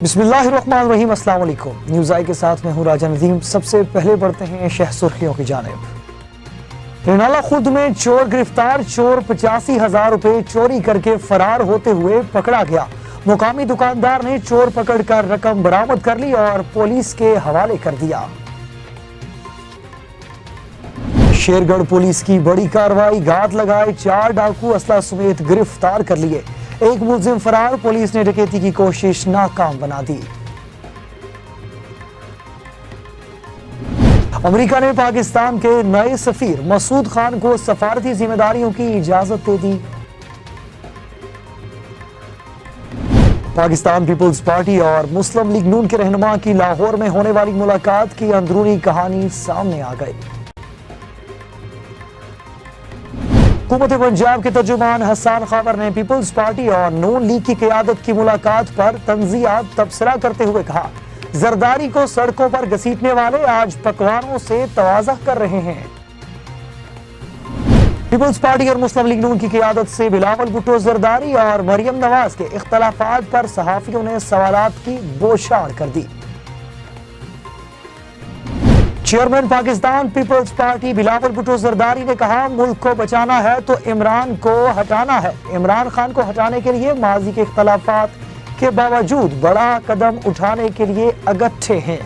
बिस्मिल्लाहिर्रहमानिर्रहीम। अस्सलाम वालेकुम। न्यूज़ आई के साथ मैं हूँ राजा नदीम। सबसे पहले बढ़ते हैं शह सुर्खियों की जानिब। रेनाला खुर्द में चोर गिरफ्तार। चोर 85,000 रुपए चोरी करके फरार होते हुए पकड़ा गया। मुकामी दुकानदार ने चोर पकड़कर रकम बरामद कर ली और पुलिस के हवाले कर दिया। शेरगढ़ पुलिस की बड़ी कार्रवाई। घात लगाए 4 डाकू असला समेत गिरफ्तार कर लिए। एक मुलजिम फरार। पुलिस ने डकैती की कोशिश नाकाम बना दी। अमेरिका ने पाकिस्तान के नए सफीर मसूद खान को सफारती जिम्मेदारियों की इजाजत दे दी। पाकिस्तान पीपल्स पार्टी और मुस्लिम लीग नून के रहनुमा की लाहौर में होने वाली मुलाकात की अंदरूनी कहानी सामने आ गई। हुकूमत पंजाब के तर्जुमान हसन खावर ने पीपल्स पार्टी और नून लीग की क़यादत की मुलाकात पर तंज़ियात तबसरा करते हुए कहा, जरदारी को सड़कों पर घसीटने वाले आज पकवानों से तवाज़ा कर रहे हैं। पीपल्स पार्टी और मुस्लिम लीग नून की क़यादत से बिलावल भुट्टो जरदारी और मरियम नवाज के इख्तलाफात पर सहाफ़ियों ने सवालात की बौछार कर दी। Chairman Pakistan Peoples party Bilawal Bhutto Zardari ने कहा, मुल्क को बचाना है तो इमरान को हटाना है। इमरान खान को हटाने के लिए माजी के इख्तलाफात के बावजूद बड़ा कदम उठाने के लिए अगट्ठे हैं।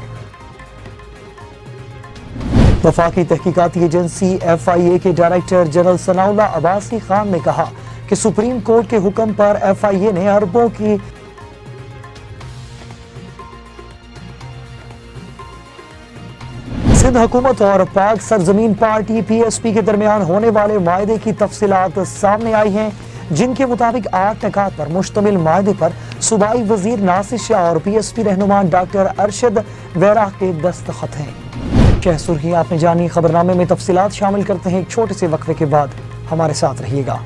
वफाकी तहकीकाती एजेंसी FIA के डायरेक्टर जनरल सनाउल्लाह अब्बासी खान ने कहा कि सुप्रीम कोर्ट के हुक्म पर FIA ने अरबों की सिंध हुकूमत और पाक सरजमीन पार्टी PSP के दरमियान होने वाले मायदे की तफसीलात सामने आई हैं, जिनके मुताबिक 8 निकात पर मुश्तमिल मायदे पर सूबाई वजीर नासिर शाह और PSP रहनुमा डॉक्टर अरशद वैरा के दस्तखत हैं। शह सुर्खियां आपने जानी। खबरनामे में तफसीलात शामिल करते हैं एक छोटे से वक्फे के बाद। हमारे साथ रहिएगा।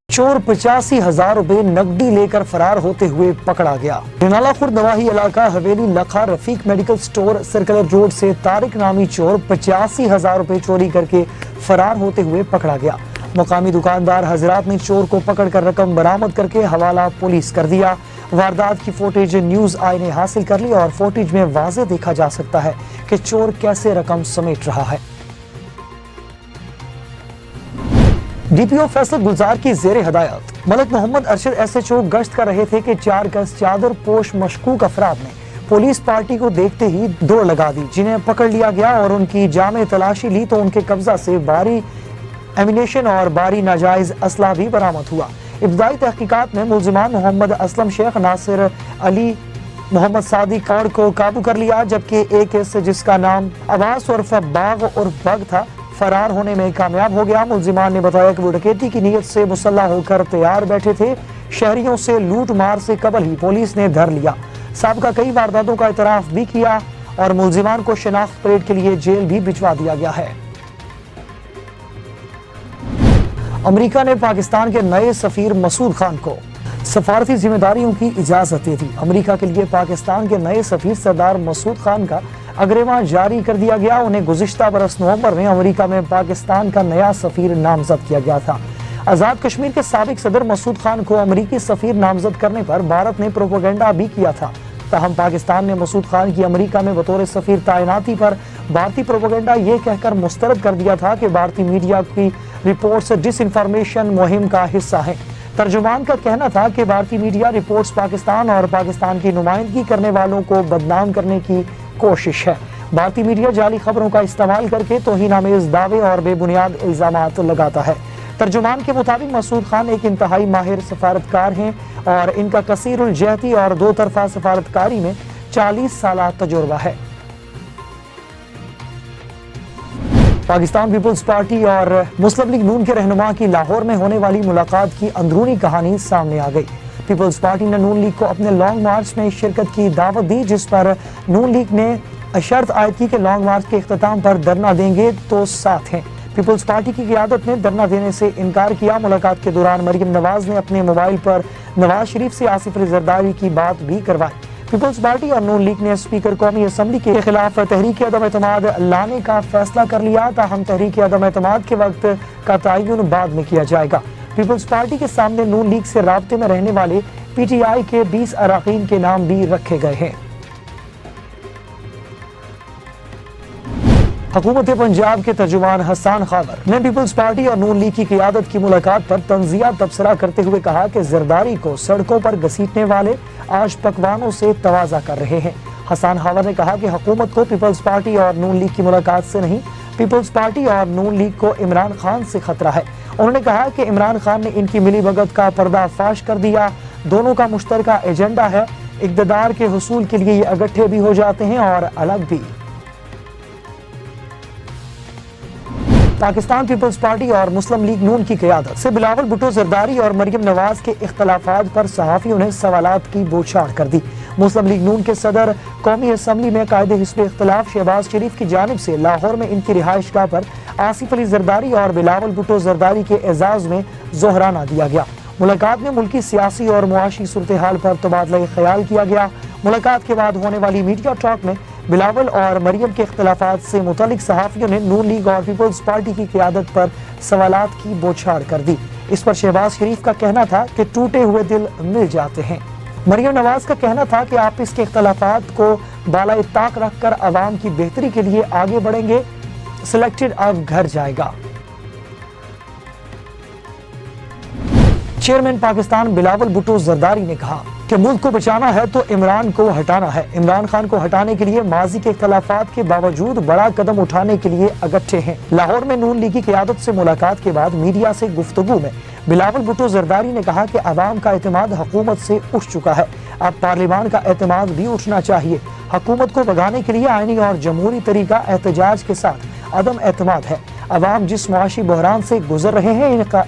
चोर 85,000 रुपए नकदी लेकर फरार होते हुए पकड़ा गया। रेनाला खुर्द नवाही इलाका हवेली लखा Rafiq medical store circular road से तारिक नामी चोर 85,000 रुपए चोरी करके फरार होते हुए पकड़ा गया। मुकामी दुकानदार हजरात ने चोर को पकड़कर रकम बरामद करके हवाला पुलिस कर दिया। वारदात की फुटेज न्यूज़ आई ने हासिल कर ली और फुटेज में वाज़े देखा जा सकता है कि चोर कैसे रकम समेट रहा है। DPO फैसल गुलजार की जेर हदायत मलक मोहम्मद अरशद SHO गश्त कर रहे थे कि 4 गज चादर पोश मशकूक अफराद ने पुलिस पार्टी को देखते ही दौड़ लगा दी, जिन्हें पकड़ लिया गया और उनकी जामे तलाशी ली तो उनके कब्जा से भारी एमिनेशन और भारी नाजायज असला भी बरामद हुआ। इब्तदाई तहकीकात में मुलजिमान मोहम्मद असलम शेख, नासिर अली, मोहम्मद सादिक कौर को काबू कर लिया, जबकि एक जिसका नाम अब्बास उर्फ बाग और बग था फरार होने में कामयाब हो गया। मुलजिमान ने बताया कि वो डकैती की नीयत से मुसल्लह होकर तैयार बैठे थे। शहरियों से लूट मार से कबल ही पुलिस ने धर लिया। साबका कई वारदातों का इतराफ भी किया और मुलजिमान को शनाख्त परेड के लिए जेल भी भिजवा दिया गया है। अमेरिका ने पाकिस्तान के नए सफीर मसूद खान को सफारती जिम्मेदारियों की इजाजत दे दी। अमेरिका के लिए पाकिस्तान के नए सफीर सरदार मसूद खान का अग्रिमा जारी कर दिया गया। उन्हें गुज़िश्ता बरस नवंबर में अमेरिका में पाकिस्तान का नया सफीर नामजद किया गया था। आज़ाद कश्मीर के साबिक सदर मसूद खान को अमेरिकी सफीर नामजद करने पर भारत ने प्रोपेगेंडा भी किया था। ताहम पाकिस्तान ने मसूद खान की अमेरिका में बतौर सफीर तैनाती पर भारतीय प्रोपेगेंडा ये कहकर मुस्तरद कर दिया था कि भारतीय मीडिया की रिपोर्ट्स डिसइंफॉर्मेशन मुहिम का हिस्सा है। तर्जुमान का कहना था कि भारतीय मीडिया रिपोर्ट्स पाकिस्तान और पाकिस्तान की नुमाइंदगी करने वालों को बदनाम करने की कोशिश है। भारतीय मीडिया जाली खबरों का इस्तेमाल करके तौहीनामेज दावे और बेबुनियाद इल्जामात लगाता है। तर्जुमान के मुताबिक मसूद खान एक इंतहाई माहिर सफारतकार हैं और इनका कसीरुल जहती और दो तरफा सफारतकारी में 40 साल तजुर्बा है। पाकिस्तान पीपल्स पार्टी और मुस्लिम लीग नून के रहनुमा की लाहौर में होने वाली मुलाकात की अंदरूनी कहानी सामने आ गई। पीपल्स पार्टी ने नून लीग को अपने लॉन्ग मार्च में शिरकत की दावत दी, जिस पर नून लीग ने शर्त आयद की कि लॉन्ग मार्च के इख्तिताम पर धरना देंगे तो साथ हैं। पीपल्स पार्टी की क़यादत ने धरना देने से इनकार किया। मुलाकात के दौरान मरियम नवाज ने अपने मोबाइल पर नवाज शरीफ से आसिफ अली जरदारी की बात भी करवाई। पीपल्स पार्टी और नून लीग ने स्पीकर कौमी असम्बली के खिलाफ तहरीक अदम एतमाद लाने का फैसला कर लिया। ताहम तहरीक अदम एतमाद के वक्त का तयन बाद में किया जाएगा। पीपल्स पार्टी के सामने नून लीग से राब्ते में रहने वाले PTI के 20 अरकान के नाम भी रखे गए हैं। हुकूमत पंजाब के तर्जुमान हसन खावर ने पीपल्स पार्टी और नून लीग की क़यादत की मुलाकात पर तंजिया तबसरा करते हुए कहा कि जरदारी को सड़कों पर घसीटने वाले आज पकवानों से तवाज़ा कर रहे हैं। हसन खावर ने कहा कि हुकूमत को पीपल्स पार्टी और नून लीग की मुलाकात से नहीं, पीपल्स पार्टी और नून लीग को इमरान खान से खतरा है। उन्होंने कहा कि इमरान खान ने इनकी मिलीभगत का पर्दाफाश कर दिया। दोनों का मुश्तरका एजेंडा है। इक़्तिदार के हुसूल के लिए ये इकट्ठे भी हो जाते हैं और अलग भी। पाकिस्तान पीपल्स पार्टी और मुस्लिम लीग नून की क़यादत से बिलावल भुट्टो जरदारी और मरियम नवाज के इख्तलाफात पर सहाफ़ियों ने सवालात की बौछार कर दी। मुस्लिम लीग नून के सदर कौमी असम्बली में कायदे हिस्ब इख्तलाफ शहबाज शरीफ की जानिब से लाहौर में इनकी रिहाइशगाह पर आसिफ अली जरदारी और बिलावल भुट्टो जरदारी के एजाज में जोहराना दिया गया। मुलाकात में मुल्की सियासी और मुआशी सूरत हाल पर तबादला ख्याल किया गया। मुलाकात के बाद होने वाली मीडिया टॉक में बिलावल और मरियम के इख्तलाफात से मुतल्लिक सहाफ़ियों ने नून लीग और पीपल्स पार्टी की क़यादत पर सवालात की बौछार कर दी। इस पर शहबाज शरीफ का कहना था कि टूटे हुए दिल मिल जाते हैं। मरियम नवाज का कहना था कि आप इसके इख्तलाफात को बालाए ताक रख कर आवाम की बेहतरी के लिए आगे बढ़ेंगे। सिलेक्टेड अब घर जाएगा। चेयरमैन पाकिस्तान बिलावल भुट्टो जरदारी ने कहा कि मुल्क को बचाना है तो इमरान को हटाना है। इमरान खान को हटाने के लिए माजी के इख्तलाफात के बावजूद बड़ा कदम उठाने के लिए इकट्ठे हैं। लाहौर में नून लीग की क़यादत से मुलाकात के बाद मीडिया से गुफ्तगू में बिलावल भुट्टो जरदारी ने कहा कि अवाम का एतमाद हुकूमत से उठ चुका है। अब पार्लियामान का एतमाद भी उठना चाहिए। हुकूमत को भगाने के लिए आईनी और जमहूरी तरीका एहतजाज के साथ अदम एतमाद है। अवाम जिस मुआशी बहरान से गुजर रहे हैं,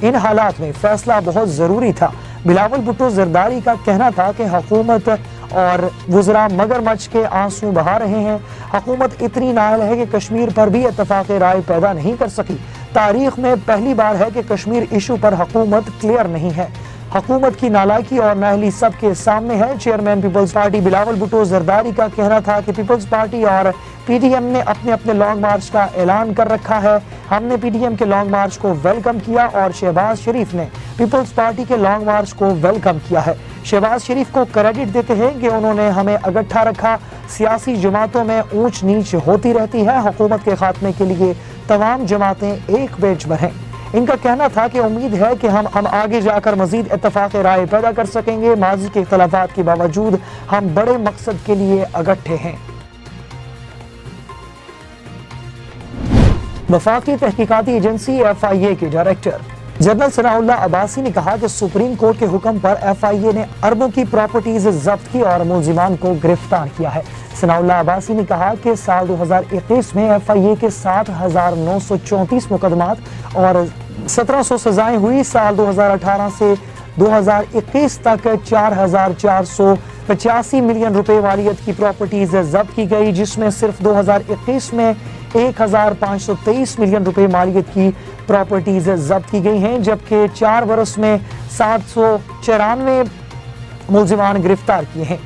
इन हालात में फैसला बहुत ज़रूरी था। बिलावल भुट्टो जरदारी का कहना था कि हुकूमत और वज़रा मगरमच्छ के आंसू बहा रहे हैं। हुकूमत इतनी नाअहल है कि कश्मीर पर भी इत्तफाक़ राय पैदा नहीं कर सकी। तारीख में पहली बार है कि कश्मीर इशू पर हुकूमत क्लियर नहीं है। हुकूमत की नालायकी और नाअहली सबके सामने है। चेयरमैन पीपल्स पार्टी बिलावल भुट्टो जरदारी का कहना था कि पीपल्स पार्टी और PDM ने अपने लॉन्ग मार्च का ऐलान कर रखा है। हमने PDM के लॉन्ग मार्च को वेलकम किया और शहबाज शरीफ ने पीपल्स पार्टी के लॉन्ग मार्च को वेलकम किया है। शहबाज शरीफ को क्रेडिट देते हैं कि उन्होंने हमें इकट्ठा रखा। सियासी जमातों में ऊंच नीच होती रहती है। हुकूमत के खात्मे के लिए तमाम जमातें एक बेंच पर हैं। ان کا کہنا تھا کہ امید ہے کہ ہم آگے جا کر مزید اتفاق رائے پیدا کر سکیں گے. ماضی کے اختلافات کے باوجود ہم بڑے مقصد کے لیے اکٹھے ہیں. وفاقی تحقیقاتی ایجنسی FIA کے ڈائریکٹر جنرل ثناء اللہ عباسی نے کہا کہ سپریم کورٹ کے حکم پر FIA نے اربوں کی پراپرٹیز ضبط کی اور ملزمان کو گرفتار کیا ہے. ثناء اللہ عباسی نے کہا کہ سال 2021 میں FIA کے 7,934 مقدمات اور 1700 سزائیں ہوئی. سال 2018 سے 2021 تک 4,485 ملین روپے والیت کی پراپرٹیز ضبط کی گئی، جس میں صرف 2021 میں 1,523 ملین روپے مالیت کی پراپرٹیز ضبط کی گئی ہیں، جبکہ 4 برس میں 794 ملزمان گرفتار کیے ہیں.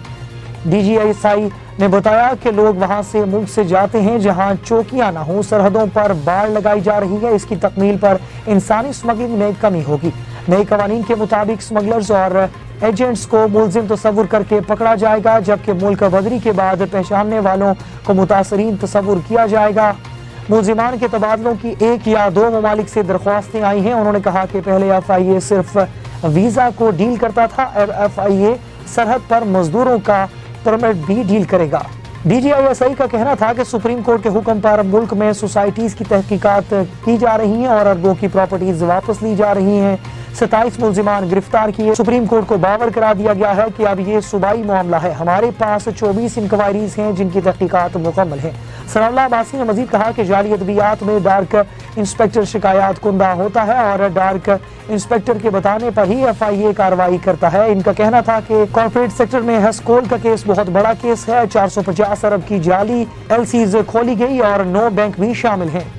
DGSI نے بتایا کہ لوگ وہاں سے ملک سے جاتے ہیں جہاں چوکیاں نہ ہوں. سرحدوں پر باڑ لگائی جا رہی ہے. اس کی تکمیل پر انسانی اسمگلنگ میں کمی ہوگی. نئے قوانین کے مطابق اسمگلرز اور ایجنٹس کو ملزم تصور کر کے پکڑا جائے گا، جبکہ ملک بدری کے بعد پہچاننے والوں کو متاثرین تصور کیا جائے گا. ملزمان کے تبادلوں کی 1 یا 2 ممالک سے درخواستیں آئی ہیں. انہوں نے کہا کہ پہلے FIA صرف ویزا کو ڈیل کرتا تھا، اب FIA سرحد پر مزدوروں کا پرمٹ بھی ڈیل کرے گا. DGSI کا کہنا تھا کہ سپریم کورٹ کے حکم پر ملک میں سوسائٹیز کی تحقیقات کی جا رہی ہیں اور اربوں کی پراپرٹیز واپس لی جا رہی ہیں. 27 ملزمان گرفتار کیے. سپریم کورٹ کو باور کرا دیا گیا ہے کہ اب یہ صوبائی معاملہ ہے. ہمارے پاس 24 انکوائریز ہیں جن کی تحقیقات مکمل ہیں. ثناء اللہ عباسی نے مزید کہا کہ جعلی ادویات میں ڈارک انسپیکٹر شکایات کنندہ ہوتا ہے اور ڈارک انسپیکٹر کے بتانے پر ہی FIA کارروائی کرتا ہے. ان کا کہنا تھا کہ کارپوریٹ سیکٹر میں ہسکول کا کیس بہت بڑا کیس ہے. 450 ارب کی جعلی LCs کھولی گئی اور 9 بینک بھی شامل ہیں.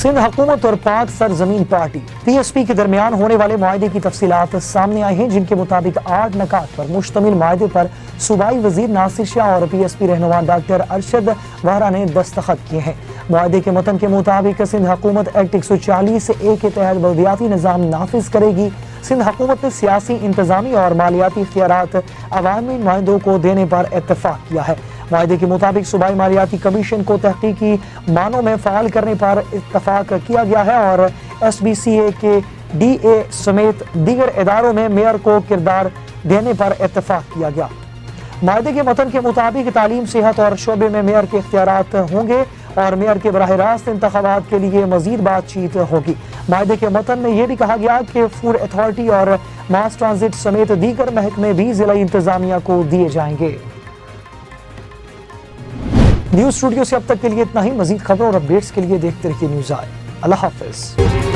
سندھ حکومت اور پاک سرزمین پارٹی PSP کے درمیان ہونے والے معاہدے کی تفصیلات سامنے آئی ہیں، جن کے مطابق 8 نکات پر مشتمل معاہدے پر صوبائی وزیر ناصر شاہ اور PSP رہنما ڈاکٹر ارشد وہرا نے دستخط کیے ہیں. معاہدے کے متن کے مطابق سندھ حکومت ایکٹ 140A کے تحت بلدیاتی نظام نافذ کرے گی. سندھ حکومت نے سیاسی، انتظامی اور مالیاتی اختیارات عوامی نمائندوں کو دینے پر اتفاق کیا ہے. معاہدے کے مطابق صوبائی مالیاتی کمیشن کو تحقیقی معنوں میں فعال کرنے پر اتفاق کیا گیا ہے اور SBCA کے DA سمیت دیگر اداروں میں میئر کو کردار دینے پر اتفاق کیا گیا. معاہدے کے متن کے مطابق تعلیم، صحت اور شعبے میں میئر کے اختیارات ہوں گے اور میئر کے براہ راست انتخابات کے لیے مزید بات چیت ہوگی. معاہدے کے متن میں یہ بھی کہا گیا کہ فوڈ اتھارٹی اور ماس ٹرانزٹ سمیت دیگر محکمے بھی ضلعی انتظامیہ کو دیے جائیں گے. نیوز اسٹوڈیو سے اب تک کے لیے اتنا ہی. مزید خبروں اور اپڈیٹس کے لیے دیکھتے رہیے نیوز آئی. اللہ حافظ.